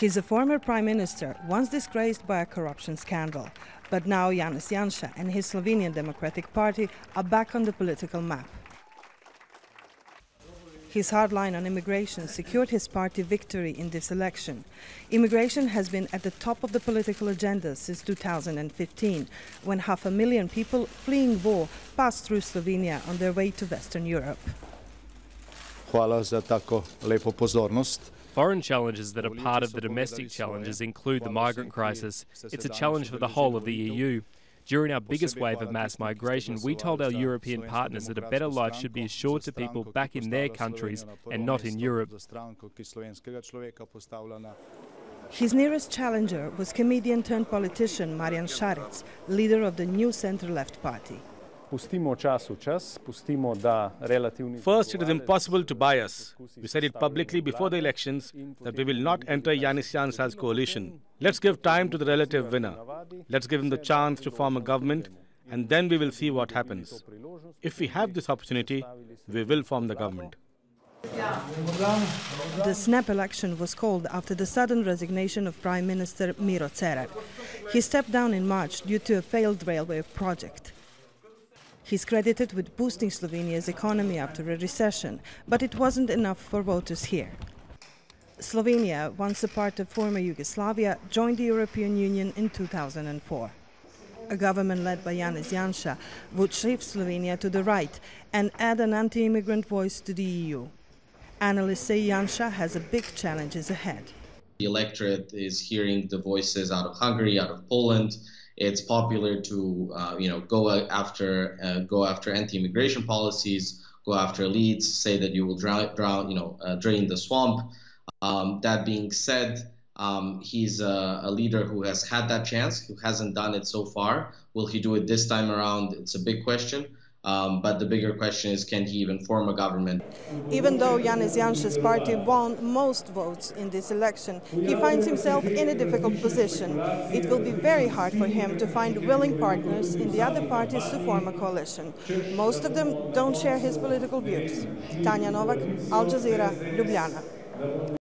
He's a former Prime Minister, once disgraced by a corruption scandal. But now Yanis Yansha and his Slovenian Democratic Party are back on the political map. His hard line on immigration secured his party victory in this election. Immigration has been at the top of the political agenda since 2015, when 500,000 people fleeing war passed through Slovenia on their way to Western Europe. Hvala za tako lepo pozornost. Foreign challenges that are part of the domestic challenges include the migrant crisis. It's a challenge for the whole of the EU. During our biggest wave of mass migration, we told our European partners that a better life should be assured to people back in their countries and not in Europe. His nearest challenger was comedian-turned-politician Marjan Šarec, leader of the new centre-left party. First, it is impossible to buy us. We said it publicly before the elections that we will not enter Yanis Yansha's coalition. Let's give time to the relative winner. Let's give him the chance to form a government, and then we will see what happens. If we have this opportunity, we will form the government. The snap election was called after the sudden resignation of Prime Minister Miro Cerar. He stepped down in March due to a failed railway project. He's credited with boosting Slovenia's economy after a recession, but it wasn't enough for voters here. Slovenia, once a part of former Yugoslavia, joined the European Union in 2004. A government led by Yanis Yansha would shift Slovenia to the right and add an anti-immigrant voice to the EU. Analysts say Yansha has a big challenges ahead. The electorate is hearing the voices out of Hungary, out of Poland. It's popular to go after anti-immigration policies, go after elites, say that you will drain the swamp. That being said, he's a leader who has had that chance, who hasn't done it so far. Will he do it this time around? It's a big question. But the bigger question is, can he even form a government? Even though Yanis Yansha's party won most votes in this election, he finds himself in a difficult position. It will be very hard for him to find willing partners in the other parties to form a coalition. Most of them don't share his political views. Tanja, Novak, Al Jazeera, Ljubljana.